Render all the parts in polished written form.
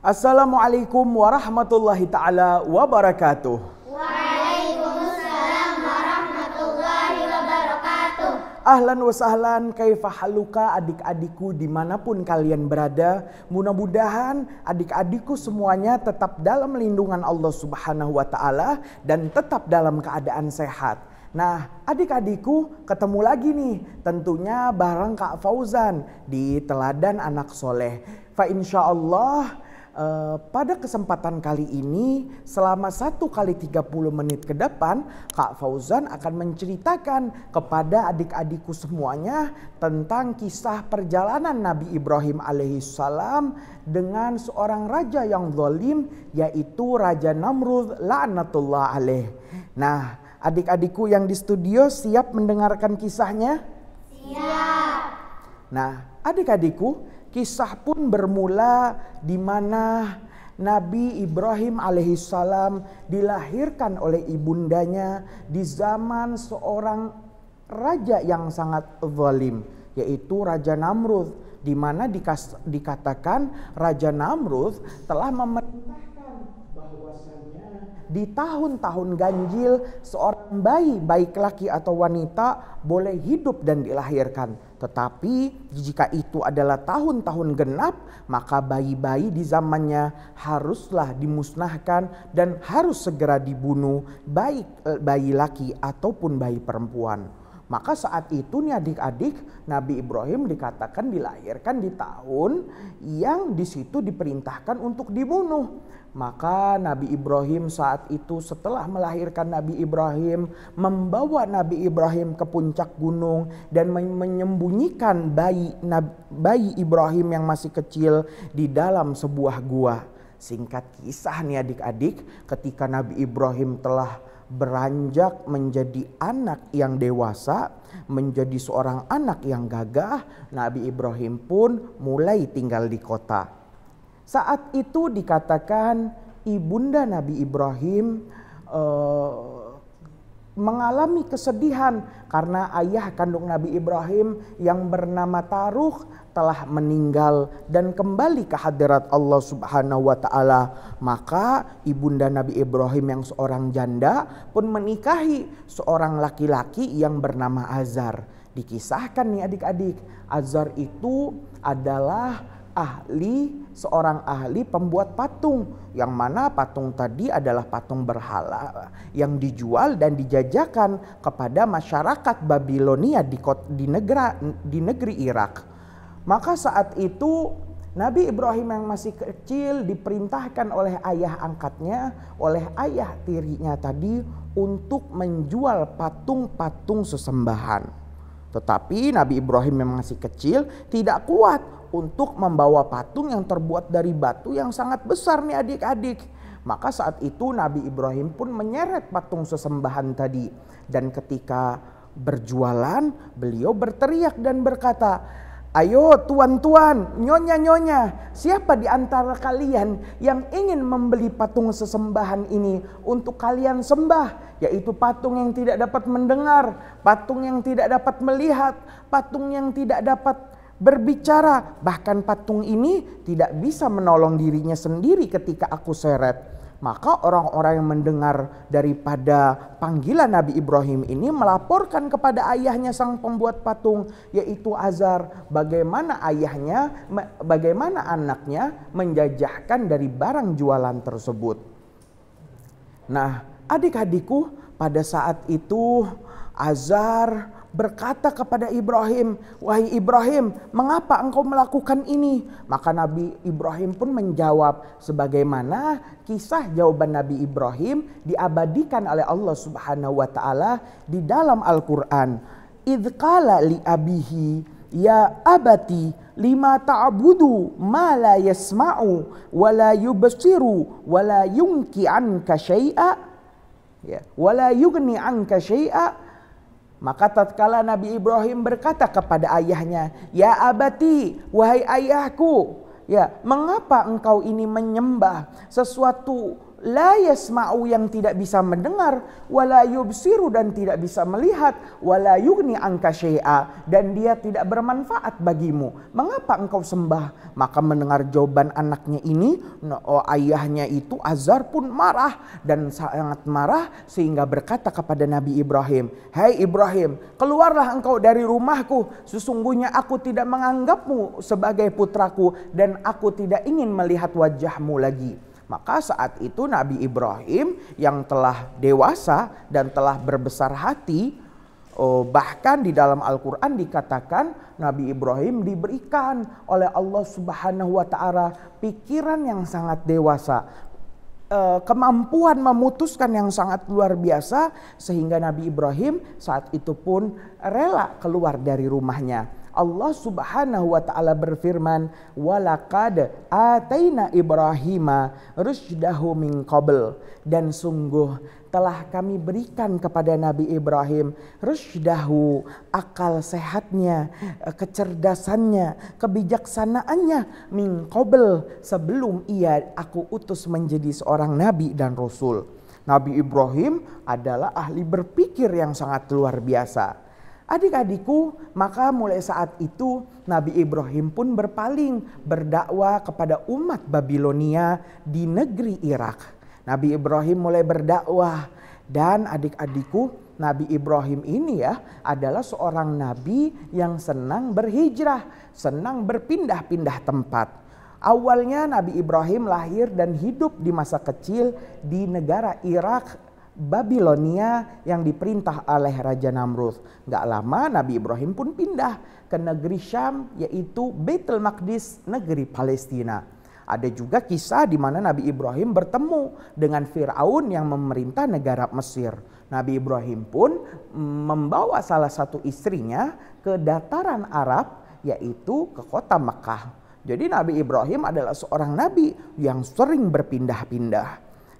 Assalamualaikum warahmatullahi ta'ala wabarakatuh. Waalaikumsalam warahmatullahi wabarakatuh. Ahlan wa sahlan, kaifa haluka adik-adikku dimanapun kalian berada. Mudah-mudahan adik-adikku semuanya tetap dalam lindungan Allah Subhanahu wa ta'ala dan tetap dalam keadaan sehat. Nah, adik-adikku ketemu lagi nih tentunya bareng Kak Fauzan di Teladan Anak Soleh. Fa insyaallah pada kesempatan kali ini selama 1 kali 30 menit ke depan Kak Fauzan akan menceritakan kepada adik-adikku semuanya tentang kisah perjalanan Nabi Ibrahim alaihissalam dengan seorang raja yang zalim, yaitu Raja Namrud la'natullah alaih. Nah, adik-adikku yang di studio siap mendengarkan kisahnya? Siap. Nah, adik-adikku, kisah pun bermula di mana Nabi Ibrahim alaihissalam dilahirkan oleh ibundanya di zaman seorang raja yang sangat zalim, yaitu Raja Namrud, di mana dikatakan Raja Namrud telah memerintahkan bahwasanya di tahun-tahun ganjil seorang bayi, baik laki atau wanita, boleh hidup dan dilahirkan. Tetapi jika itu adalah tahun-tahun genap, maka bayi-bayi di zamannya haruslah dimusnahkan dan harus segera dibunuh, baik bayi laki ataupun bayi perempuan. Maka saat itu nih adik-adik, Nabi Ibrahim dikatakan dilahirkan di tahun yang di situ diperintahkan untuk dibunuh. Maka Nabi Ibrahim saat itu setelah melahirkan Nabi Ibrahim, membawa Nabi Ibrahim ke puncak gunung dan menyembunyikan bayi Ibrahim yang masih kecil di dalam sebuah gua. Singkat kisah nih adik-adik, ketika Nabi Ibrahim telah beranjak menjadi anak yang dewasa, menjadi seorang anak yang gagah, Nabi Ibrahim pun mulai tinggal di kota. Saat itu dikatakan ibunda Nabi Ibrahim mengalami kesedihan karena ayah kandung Nabi Ibrahim yang bernama Taruh telah meninggal dan kembali ke hadirat Allah Subhanahu wa ta'ala. Maka ibunda Nabi Ibrahim yang seorang janda pun menikahi seorang laki-laki yang bernama Azar. Dikisahkan nih adik-adik, Azar itu adalah seorang ahli pembuat patung, yang mana patung tadi adalah patung berhala yang dijual dan dijajakan kepada masyarakat Babilonia di negeri Irak. Maka saat itu Nabi Ibrahim yang masih kecil diperintahkan oleh ayah angkatnya, oleh ayah tirinya tadi untuk menjual patung-patung sesembahan. Tetapi Nabi Ibrahim yang masih kecil tidak kuat untuk membawa patung yang terbuat dari batu yang sangat besar nih adik-adik. Maka saat itu Nabi Ibrahim pun menyeret patung sesembahan tadi. Dan ketika berjualan, beliau berteriak dan berkata, "Ayo tuan-tuan, nyonya-nyonya, siapa di antara kalian yang ingin membeli patung sesembahan ini untuk kalian sembah?" Yaitu patung yang tidak dapat mendengar, patung yang tidak dapat melihat, patung yang tidak dapat berbicara. Bahkan patung ini tidak bisa menolong dirinya sendiri ketika aku seret. Maka orang-orang yang mendengar daripada panggilan Nabi Ibrahim ini melaporkan kepada ayahnya sang pembuat patung, yaitu Azar, bagaimana anaknya menjajahkan dari barang jualan tersebut. Nah, adik-adikku, pada saat itu Azar berkata kepada Ibrahim, "Wahai Ibrahim, mengapa engkau melakukan ini?" Maka Nabi Ibrahim pun menjawab sebagaimana kisah jawaban Nabi Ibrahim diabadikan oleh Allah Subhanahu wa ta'ala di dalam Al-Qur'an. "Idz qala li abihi ya abati lima ta'budu ma la yasma'u wa la yubsiru wa la yunki anka syai'a wa la yughni anka syai'a." Maka tatkala Nabi Ibrahim berkata kepada ayahnya, "Ya abati, wahai ayahku, ya, mengapa engkau ini menyembah sesuatu la yasma'u yang tidak bisa mendengar, wala yubsiru dan tidak bisa melihat, wala yughni anka syai'a dan dia tidak bermanfaat bagimu. Mengapa engkau sembah? Maka mendengar jawaban anaknya ini, ayahnya itu Azar pun marah dan sangat marah sehingga berkata kepada Nabi Ibrahim, "Hai Ibrahim, keluarlah engkau dari rumahku. Sesungguhnya aku tidak menganggapmu sebagai putraku dan aku tidak ingin melihat wajahmu lagi." Maka saat itu Nabi Ibrahim yang telah dewasa dan telah berbesar hati, bahkan di dalam Al-Quran dikatakan Nabi Ibrahim diberikan oleh Allah Subhanahu wa Ta'ala pikiran yang sangat dewasa, kemampuan memutuskan yang sangat luar biasa, sehingga Nabi Ibrahim saat itu pun rela keluar dari rumahnya. Allah Subhanahu wa Ta'ala berfirman, "Walaqad ataina Ibrahima rusydahu min qabl." Dan sungguh telah kami berikan kepada Nabi Ibrahim rusydahu, akal sehatnya, kecerdasannya, kebijaksanaannya, min qabl, sebelum aku utus menjadi seorang nabi dan rasul. Nabi Ibrahim adalah ahli berpikir yang sangat luar biasa. Adik-adikku, maka mulai saat itu Nabi Ibrahim pun berpaling berdakwah kepada umat Babilonia di negeri Irak. Nabi Ibrahim mulai berdakwah, dan adik-adikku, Nabi Ibrahim ini adalah seorang nabi yang senang berhijrah, senang berpindah-pindah tempat. Awalnya Nabi Ibrahim lahir dan hidup di masa kecil di negara Irak, Babilonia yang diperintah oleh Raja Namrud. Gak lama Nabi Ibrahim pun pindah ke negeri Syam, yaitu Baitul Maqdis, negeri Palestina. Ada juga kisah di mana Nabi Ibrahim bertemu dengan Fir'aun yang memerintah negara Mesir. Nabi Ibrahim pun membawa salah satu istrinya ke dataran Arab, yaitu ke kota Makkah. Jadi Nabi Ibrahim adalah seorang nabi yang sering berpindah-pindah.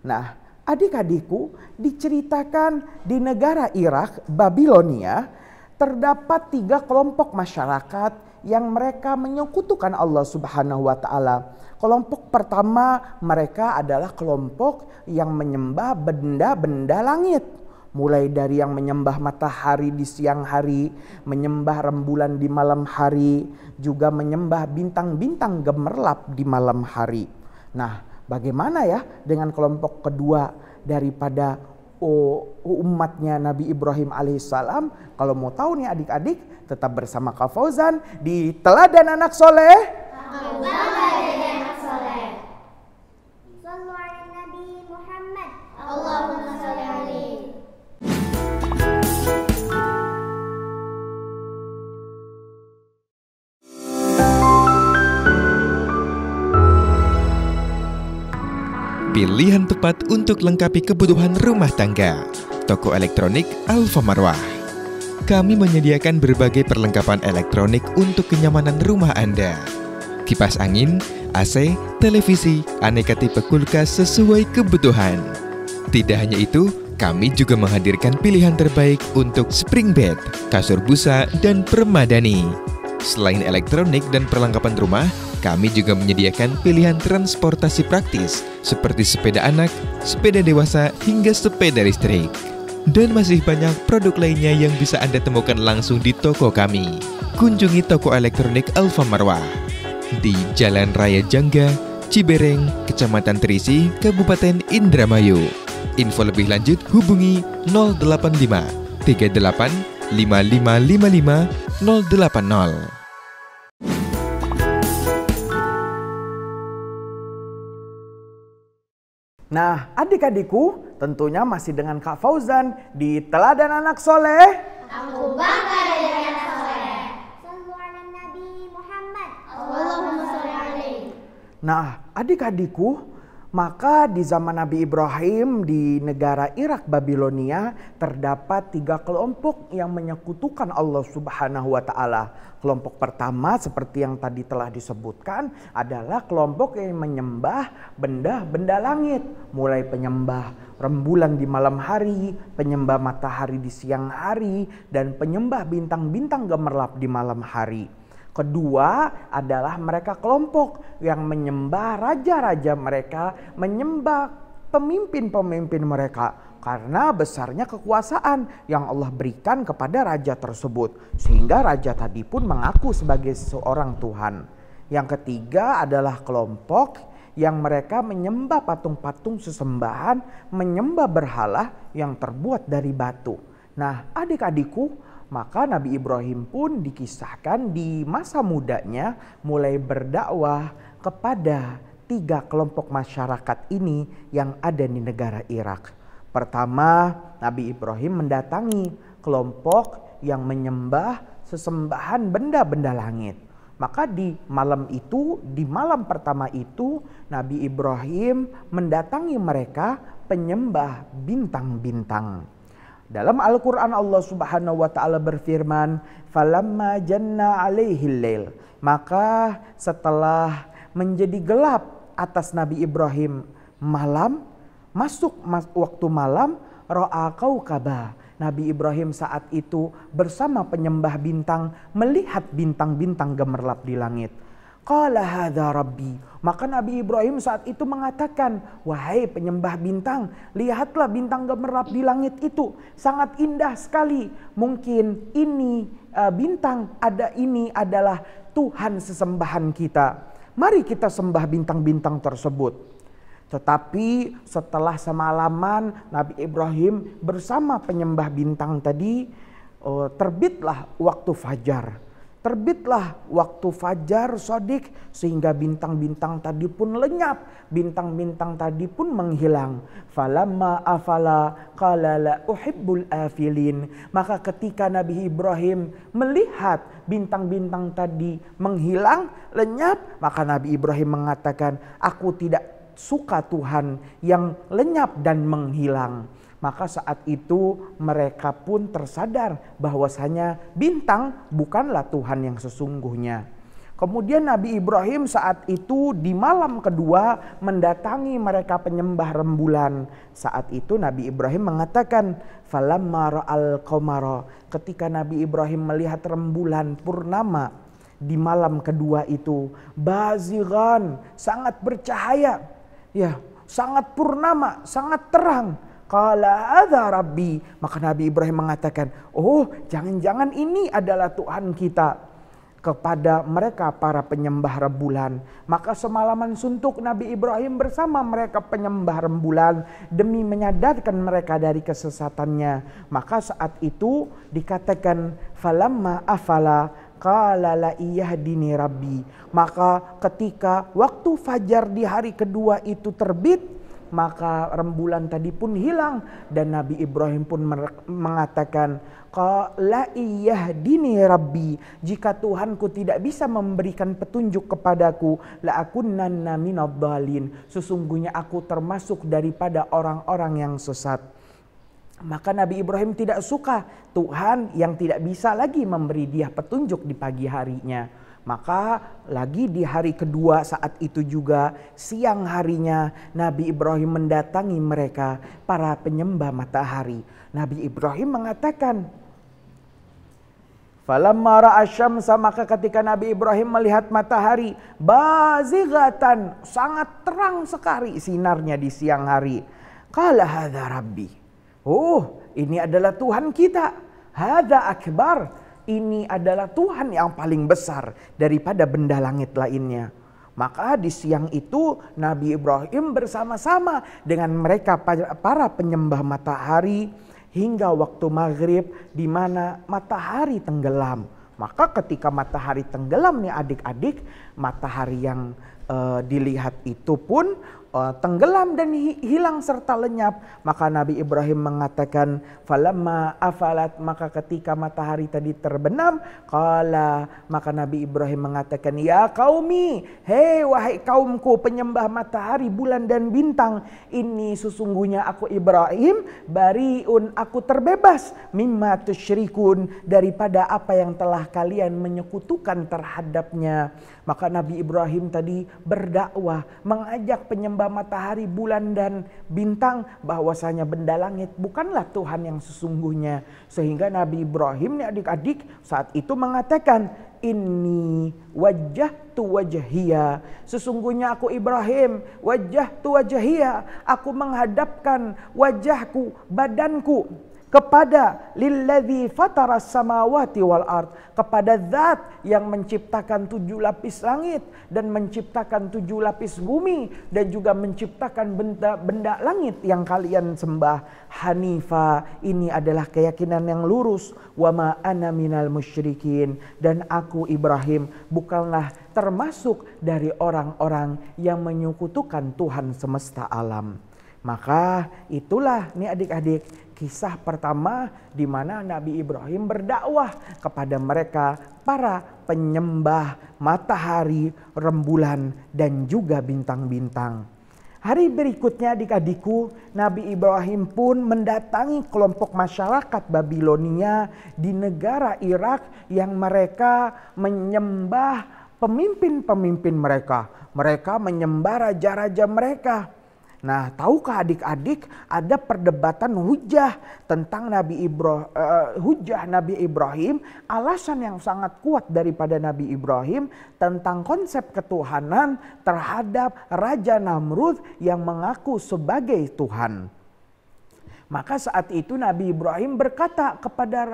Nah, adik-adikku, diceritakan di negara Irak, Babilonia, terdapat 3 kelompok masyarakat yang mereka menyekutukan Allah Subhanahu wa Ta'ala. Kelompok pertama, mereka adalah kelompok yang menyembah benda-benda langit. Mulai dari yang menyembah matahari di siang hari, menyembah rembulan di malam hari, juga menyembah bintang-bintang gemerlap di malam hari. Nah, bagaimana ya dengan kelompok kedua daripada umatnya Nabi Ibrahim alaihissalam? Kalau mau tahu nih adik-adik, tetap bersama Kak Fauzan di Teladan Anak Soleh. Sallu ala Nabi Muhammad. Allahumma sholli alaihi. Pilihan tepat untuk lengkapi kebutuhan rumah tangga. Toko elektronik Alfa Marwah. Kami menyediakan berbagai perlengkapan elektronik untuk kenyamanan rumah Anda. Kipas angin, AC, televisi, aneka tipe kulkas sesuai kebutuhan. Tidak hanya itu, kami juga menghadirkan pilihan terbaik untuk spring bed, kasur busa, dan permadani. Selain elektronik dan perlengkapan rumah, kami juga menyediakan pilihan transportasi praktis seperti sepeda anak, sepeda dewasa, hingga sepeda listrik. Dan masih banyak produk lainnya yang bisa Anda temukan langsung di toko kami. Kunjungi toko elektronik Alfa Marwah di Jalan Raya Jangga, Cibereng, Kecamatan Terisi, Kabupaten Indramayu. Info lebih lanjut hubungi 085 38 5555 080. Nah, adik-adikku, tentunya masih dengan Kak Fauzan di Teladan Anak Soleh. Aku bangga dari anak soleh. Sallu ala Nabi Muhammad. Allahumma sholli alaihi. Nah, adik-adikku, maka di zaman Nabi Ibrahim di negara Irak Babilonia terdapat 3 kelompok yang menyekutukan Allah Subhanahu wa Ta'ala. Kelompok pertama seperti yang tadi telah disebutkan adalah kelompok yang menyembah benda-benda langit. Mulai penyembah rembulan di malam hari, penyembah matahari di siang hari, dan penyembah bintang-bintang gemerlap di malam hari. Kedua adalah mereka kelompok yang menyembah raja-raja mereka, menyembah pemimpin-pemimpin mereka karena besarnya kekuasaan yang Allah berikan kepada raja tersebut, sehingga raja tadi pun mengaku sebagai seorang Tuhan. Yang ketiga adalah kelompok yang mereka menyembah patung-patung sesembahan, menyembah berhala yang terbuat dari batu. Nah, adik-adikku, maka Nabi Ibrahim pun dikisahkan di masa mudanya mulai berdakwah kepada 3 kelompok masyarakat ini yang ada di negara Irak. Pertama, Nabi Ibrahim mendatangi kelompok yang menyembah sesembahan benda-benda langit. Maka di malam pertama itu, Nabi Ibrahim mendatangi mereka penyembah bintang-bintang. Dalam Al-Quran Allah Subhanahu wa Ta'ala berfirman, "Falamma janna alaihil lail." Maka setelah menjadi gelap atas Nabi Ibrahim malam, masuk waktu malam, ra'a kaukaba. Nabi Ibrahim saat itu bersama penyembah bintang melihat bintang-bintang gemerlap di langit. Qala hadza rabbi. Maka Nabi Ibrahim saat itu mengatakan, wahai penyembah bintang, lihatlah bintang gemerlap di langit itu, sangat indah sekali. Mungkin ini bintang ini adalah Tuhan sesembahan kita. Mari kita sembah bintang-bintang tersebut. Tetapi setelah semalaman Nabi Ibrahim bersama penyembah bintang tadi, terbitlah waktu fajar. Terbitlah waktu fajar sodik, sehingga bintang-bintang tadi pun lenyap. Bintang-bintang tadi pun menghilang. Falamma afala qala la uhibbul afilin. Maka ketika Nabi Ibrahim melihat bintang-bintang tadi menghilang, lenyap, maka Nabi Ibrahim mengatakan, aku tidak suka Tuhan yang lenyap dan menghilang. Maka saat itu mereka pun tersadar bahwasanya bintang bukanlah Tuhan yang sesungguhnya. Kemudian Nabi Ibrahim saat itu di malam kedua mendatangi mereka penyembah rembulan. Saat itu Nabi Ibrahim mengatakan, falamma ra'al qamara. Ketika Nabi Ibrahim melihat rembulan purnama di malam kedua itu, bazighan, sangat bercahaya, ya, sangat purnama, sangat terang. Qala hadza rabbi. Maka Nabi Ibrahim mengatakan, oh, jangan-jangan ini adalah Tuhan kita. Kepada mereka para penyembah rembulan. Maka semalaman suntuk Nabi Ibrahim bersama mereka penyembah rembulan demi menyadarkan mereka dari kesesatannya. Maka saat itu dikatakan falamma afala qala la iyahdini rabbi. Maka ketika waktu fajar di hari kedua itu terbit, maka rembulan tadi pun hilang dan Nabi Ibrahim pun mengatakan, qala iyahdini rabbi, jika Tuhanku tidak bisa memberikan petunjuk kepadaku, la akunanna minadh dhalin, sesungguhnya aku termasuk daripada orang-orang yang sesat. Maka Nabi Ibrahim tidak suka Tuhan yang tidak bisa lagi memberi dia petunjuk di pagi harinya. Maka lagi di hari kedua saat itu juga siang harinya Nabi Ibrahim mendatangi mereka para penyembah matahari. Nabi Ibrahim mengatakan, falamma ra'a syamsa, maka ketika Nabi Ibrahim melihat matahari bazighatan, sangat terang sekali sinarnya di siang hari. Qala hadza rabbi. Oh, ini adalah Tuhan kita. Hadza akbar. Ini adalah Tuhan yang paling besar daripada benda langit lainnya. Maka di siang itu Nabi Ibrahim bersama-sama dengan mereka para penyembah matahari hingga waktu maghrib di mana matahari tenggelam. Maka ketika matahari tenggelam nih adik-adik, matahari yang dilihat itu pun tenggelam dan hilang serta lenyap. Maka Nabi Ibrahim mengatakan, falamma afalat, maka ketika matahari tadi terbenam, qala, maka Nabi Ibrahim mengatakan, ya qaumi, hei wahai kaumku penyembah matahari, bulan dan bintang, ini sesungguhnya aku Ibrahim bariun, aku terbebas mimma tusyrikun, daripada apa yang telah kalian menyekutukan terhadapnya. Maka Nabi Ibrahim tadi berdakwah, mengajak penyembah menyembah matahari, bulan dan bintang, bahwasanya benda langit bukanlah Tuhan yang sesungguhnya. Sehingga Nabi Ibrahim nih adik-adik saat itu mengatakan, inni wajjahtu wajhiya, sesungguhnya aku Ibrahim, wajjahtu wajhiya, aku menghadapkan wajahku, badanku kepada lilladzi fataras samawati wal ard, kepada zat yang menciptakan 7 lapis langit dan menciptakan 7 lapis bumi dan juga menciptakan benda langit yang kalian sembah. Hanifa, ini adalah keyakinan yang lurus. Wa ma ana minal musyrikin, dan aku Ibrahim bukanlah termasuk dari orang-orang yang menyekutukan Tuhan semesta alam. Maka itulah nih adik-adik kisah pertama di mana Nabi Ibrahim berdakwah kepada mereka para penyembah matahari, rembulan dan juga bintang-bintang. Hari berikutnya adik-adikku, Nabi Ibrahim pun mendatangi kelompok masyarakat Babilonia di negara Irak yang mereka menyembah pemimpin-pemimpin mereka. Mereka menyembah raja-raja mereka. Nah, tahukah adik-adik ada perdebatan hujah tentang hujah Nabi Ibrahim, alasan yang sangat kuat daripada Nabi Ibrahim tentang konsep ketuhanan terhadap Raja Namrud yang mengaku sebagai Tuhan. Maka saat itu Nabi Ibrahim berkata kepada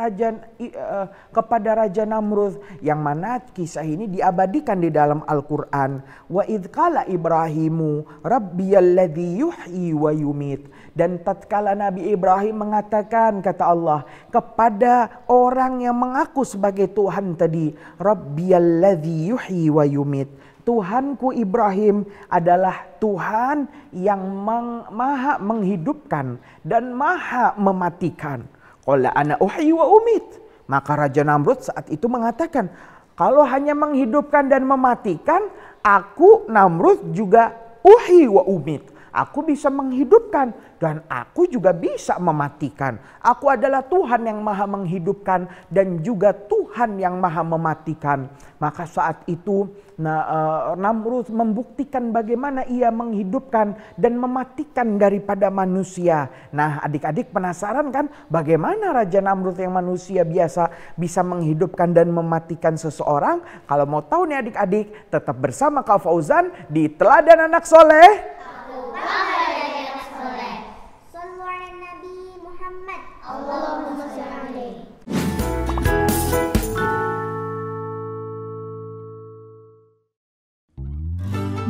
Raja Namrud, yang mana kisah ini diabadikan di dalam Al-Quran. Wa idh qala Ibrahimu rabbiyalladzi yuhyi wa yumit. Dan tatkala Nabi Ibrahim mengatakan, kata Allah, kepada orang yang mengaku sebagai Tuhan tadi, rabbiyalladzi yuhyi wa yumit, Tuhanku Ibrahim adalah Tuhan yang maha menghidupkan dan maha mematikan. Qala ana uhyi wa umit. Maka Raja Namrud saat itu mengatakan, kalau hanya menghidupkan dan mematikan, aku Namrud juga uhyi wa umit. Aku bisa menghidupkan dan aku juga bisa mematikan. Aku adalah Tuhan yang maha menghidupkan dan juga Tuhan yang maha mematikan. Maka saat itu Namrud membuktikan bagaimana ia menghidupkan dan mematikan daripada manusia. Nah, adik-adik penasaran kan bagaimana Raja Namrud yang manusia biasa bisa menghidupkan dan mematikan seseorang? Kalau mau tahu nih adik-adik, tetap bersama Kak Fauzan di Teladan Anak Soleh.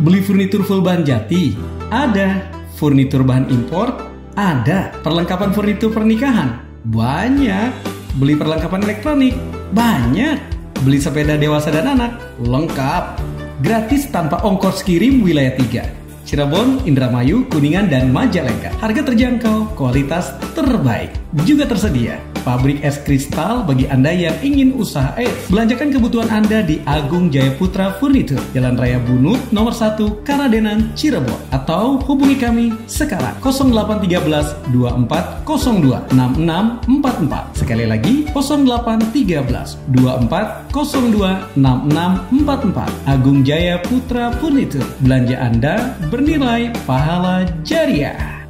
Beli furnitur full bahan jati? Ada. Furnitur bahan impor? Ada. Perlengkapan furnitur pernikahan? Banyak. Beli perlengkapan elektronik? Banyak. Beli sepeda dewasa dan anak? Lengkap. Gratis tanpa ongkos kirim wilayah 3. Cirebon, Indramayu, Kuningan, dan Majalengka. Harga terjangkau, kualitas terbaik. Juga tersedia pabrik es kristal bagi Anda yang ingin usaha es. Belanjakan kebutuhan Anda di Agung Jaya Putra Furnitur, Jalan Raya Bunut, nomor 1, Karadenan, Cirebon. Atau hubungi kami sekarang 0813 2402 6644. Sekali lagi 0813 2402 6644. Agung Jaya Putra Furnitur. Belanja Anda bernilai pahala jariah.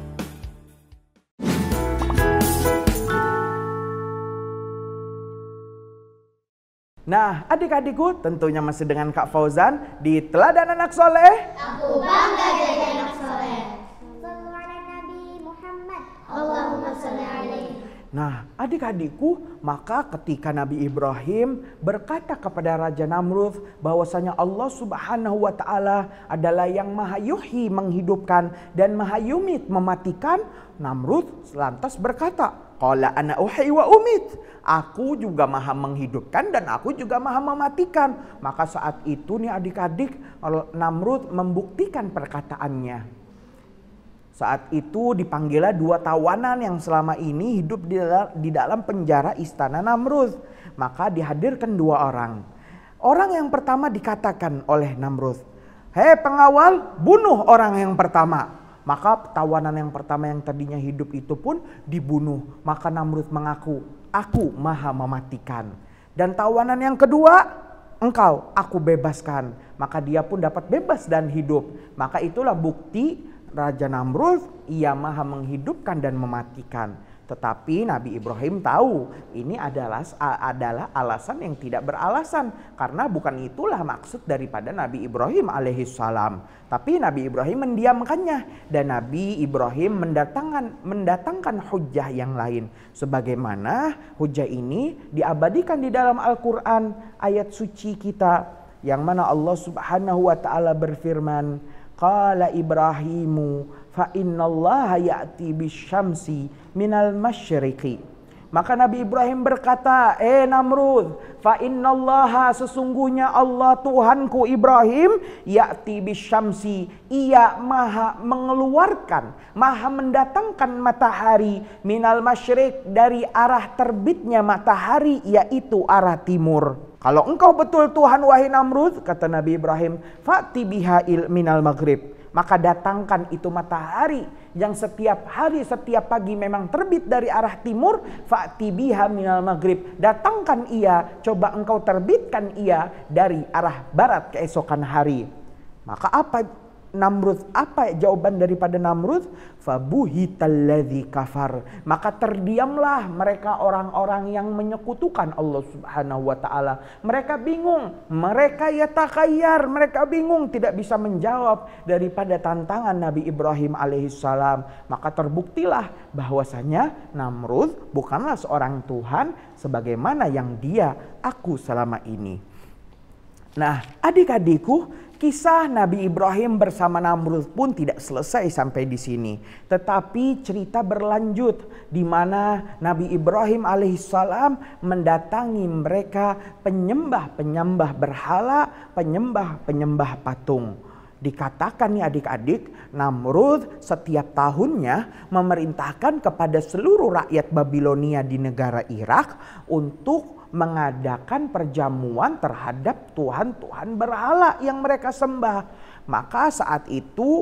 Nah, adik-adikku, tentunya masih dengan Kak Fauzan di Teladan Anak Soleh. Aku bangga jadi anak soleh. Sallu ala Nabi Muhammad. Allahumma sholli alaihi. Nah, adik-adikku, maka ketika Nabi Ibrahim berkata kepada Raja Namrud bahwasanya Allah Subhanahu wa Ta'ala adalah yang maha yuhyi menghidupkan dan maha yumit mematikan, Namrud lantas berkata, qala ana uhyi wa umit. Aku juga maha menghidupkan dan aku juga maha mematikan. Maka saat itu nih adik-adik, Namrud membuktikan perkataannya. Saat itu dipanggillah 2 tawanan yang selama ini hidup di dalam penjara istana Namrud. Maka dihadirkan 2 orang. Orang yang pertama dikatakan oleh Namrud, "Hei pengawal, bunuh orang yang pertama." Maka tawanan yang pertama yang tadinya hidup itu pun dibunuh. Maka Namrud mengaku, "Aku maha mematikan." Dan tawanan yang kedua, "Engkau, aku bebaskan." Maka dia pun dapat bebas dan hidup. Maka itulah bukti Raja Namrud, ia maha menghidupkan dan mematikan. Tetapi Nabi Ibrahim tahu ini adalah alasan yang tidak beralasan, karena bukan itulah maksud daripada Nabi Ibrahim alaihissalam. Tapi Nabi Ibrahim mendiamkannya, dan Nabi Ibrahim mendatangkan hujjah yang lain. Sebagaimana hujjah ini diabadikan di dalam Al-Quran, ayat suci kita, yang mana Allah Subhanahu wa ta'ala berfirman, qala Ibrahimu fa innallaha ya'ti bisyamsi minal masyriqi. Maka Nabi Ibrahim berkata, Namrud, fa innallaha, sesungguhnya Allah Tuhanku Ibrahim, ya'ti bisyamsi, ia maha mengeluarkan, maha mendatangkan matahari, minal masyriq, dari arah terbitnya matahari, yaitu arah timur. Kalau engkau betul Tuhan wahai Namrud, kata Nabi Ibrahim, fa'ti biha minal maghrib, maka datangkan itu matahari yang setiap hari, setiap pagi memang terbit dari arah timur, fa'ti biha minal maghrib, datangkan ia, coba engkau terbitkan ia dari arah barat keesokan hari. Maka apa jawaban daripada Namrud? Fabuhitalladzi kafar, maka terdiamlah mereka orang-orang yang menyekutukan Allah Subhanahu wa ta'ala. Mereka bingung, mereka yatakhayyar, mereka bingung, tidak bisa menjawab daripada tantangan Nabi Ibrahim alaihissalam. Maka terbuktilah bahwasanya Namrud bukanlah seorang Tuhan sebagaimana yang dia aku selama ini. Nah, adik-adikku, kisah Nabi Ibrahim bersama Namrud pun tidak selesai sampai di sini. Tetapi cerita berlanjut, di mana Nabi Ibrahim alaihissalam mendatangi mereka penyembah-penyembah berhala, penyembah-penyembah patung. Dikatakan nih adik-adik, Namrud setiap tahunnya memerintahkan kepada seluruh rakyat Babilonia di negara Irak untuk mengadakan perjamuan terhadap tuhan-tuhan berhala yang mereka sembah. Maka saat itu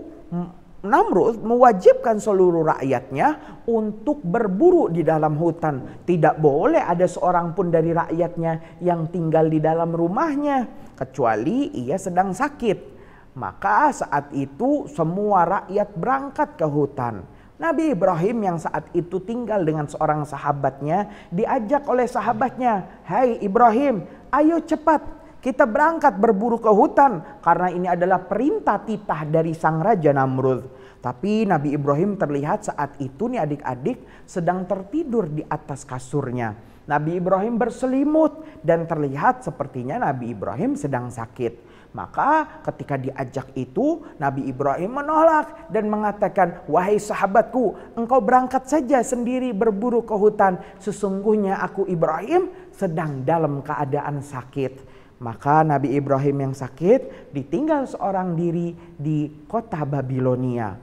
Namrud mewajibkan seluruh rakyatnya untuk berburu di dalam hutan. Tidak boleh ada seorang pun dari rakyatnya yang tinggal di dalam rumahnya, kecuali ia sedang sakit. Maka saat itu semua rakyat berangkat ke hutan. Nabi Ibrahim yang saat itu tinggal dengan seorang sahabatnya diajak oleh sahabatnya, "Hai Ibrahim, ayo cepat kita berangkat berburu ke hutan, karena ini adalah perintah titah dari sang Raja Namrud." Tapi Nabi Ibrahim terlihat saat itu nih adik-adik sedang tertidur di atas kasurnya. Nabi Ibrahim berselimut dan terlihat sepertinya Nabi Ibrahim sedang sakit. Maka ketika diajak itu, Nabi Ibrahim menolak dan mengatakan, "Wahai sahabatku, engkau berangkat saja sendiri berburu ke hutan. Sesungguhnya aku Ibrahim sedang dalam keadaan sakit." Maka Nabi Ibrahim yang sakit ditinggal seorang diri di kota Babilonia.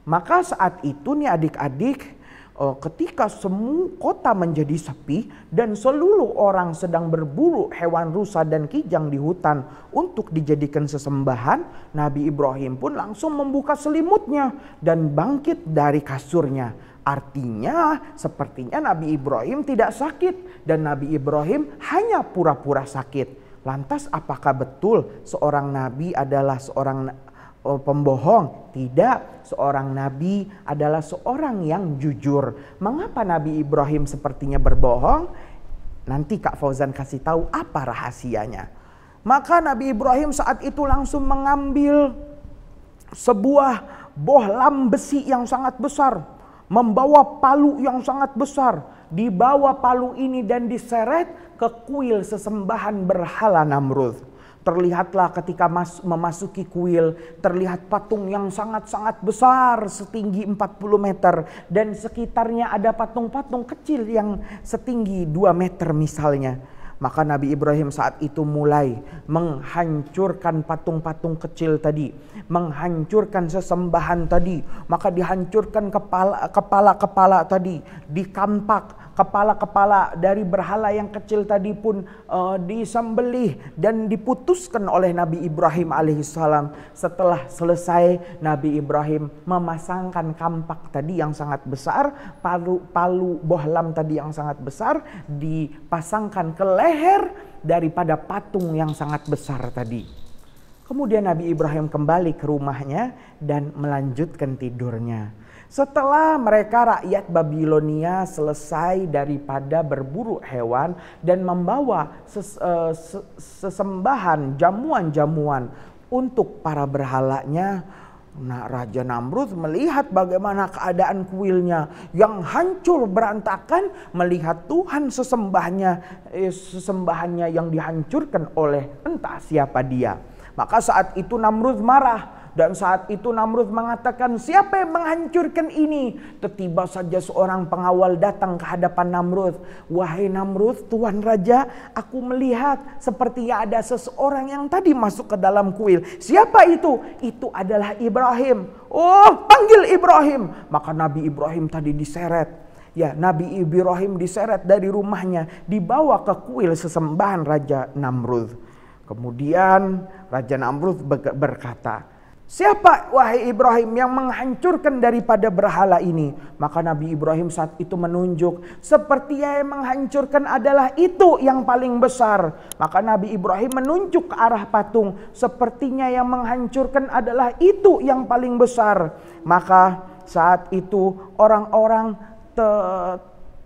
Maka saat itu nih adik-adik, ketika semua kota menjadi sepi dan seluruh orang sedang berburu hewan rusa dan kijang di hutan untuk dijadikan sesembahan, Nabi Ibrahim pun langsung membuka selimutnya dan bangkit dari kasurnya. Artinya sepertinya Nabi Ibrahim tidak sakit dan Nabi Ibrahim hanya pura-pura sakit. Lantas apakah betul seorang nabi adalah seorang pembohong? Tidak, seorang nabi adalah seorang yang jujur. Mengapa Nabi Ibrahim sepertinya berbohong? Nanti Kak Fauzan kasih tahu apa rahasianya. Maka Nabi Ibrahim saat itu langsung mengambil sebuah bohlam besi yang sangat besar, membawa palu yang sangat besar, dibawa palu ini dan diseret ke kuil sesembahan berhala Namrud. Terlihatlah ketika memasuki kuil, terlihat patung yang sangat-sangat besar setinggi 40 meter. Dan sekitarnya ada patung-patung kecil yang setinggi 2 meter misalnya. Maka Nabi Ibrahim saat itu mulai menghancurkan patung-patung kecil tadi, menghancurkan sesembahan tadi. Maka dihancurkan kepala-kepala tadi, dikampak kepala-kepala dari berhala yang kecil tadi pun disembelih dan diputuskan oleh Nabi Ibrahim alaihissalam. Setelah selesai, Nabi Ibrahim memasangkan kampak tadi yang sangat besar, palu bohlam tadi yang sangat besar dipasangkan ke leher daripada patung yang sangat besar tadi. Kemudian Nabi Ibrahim kembali ke rumahnya dan melanjutkan tidurnya. Setelah mereka rakyat Babilonia selesai daripada berburu hewan dan membawa sesembahan jamuan-jamuan untuk para berhalanya, nah, Raja Namrud melihat bagaimana keadaan kuilnya yang hancur berantakan, melihat Tuhan sesembahannya yang dihancurkan oleh entah siapa dia. Maka saat itu Namrud marah. Dan saat itu Namrud mengatakan, siapa yang menghancurkan ini? Tiba saja seorang pengawal datang ke hadapan Namrud. Wahai Namrud, Tuan Raja, aku melihat sepertinya ada seseorang yang tadi masuk ke dalam kuil. Siapa itu? Itu adalah Ibrahim. Oh, panggil Ibrahim. Maka Nabi Ibrahim tadi diseret. Ya, Nabi Ibrahim diseret dari rumahnya, dibawa ke kuil sesembahan Raja Namrud. Kemudian Raja Namrud berkata, siapa wahai Ibrahim yang menghancurkan daripada berhala ini? Maka Nabi Ibrahim saat itu menunjuk, sepertinya yang menghancurkan adalah itu yang paling besar. Maka Nabi Ibrahim menunjuk ke arah patung, sepertinya yang menghancurkan adalah itu yang paling besar. Maka saat itu orang-orang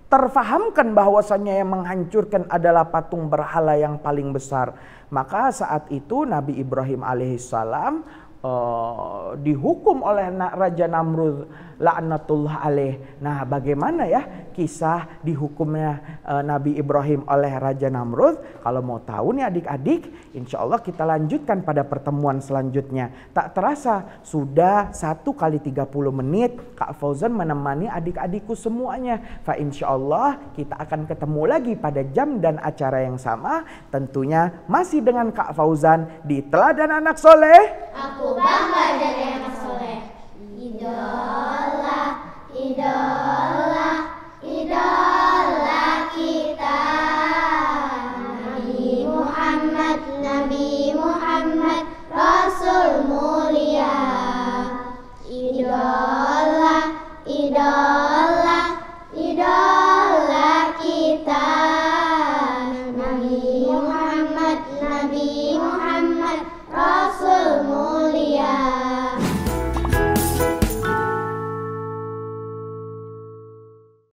terfahamkan bahwasannya yang menghancurkan adalah patung berhala yang paling besar. Maka saat itu Nabi Ibrahim alaihissalam dihukum oleh Raja Namrud laknatullah alaih. Nah, bagaimana ya kisah dihukumnya Nabi Ibrahim oleh Raja Namrud? Kalau mau tahu nih adik-adik, insya Allah kita lanjutkan pada pertemuan selanjutnya. Tak terasa sudah 1 kali 30 menit Kak Fauzan menemani adik-adikku semuanya. Fa insya Allah kita akan ketemu lagi pada jam dan acara yang sama. Tentunya masih dengan Kak Fauzan di Teladan Anak Soleh. Aku bangga jadi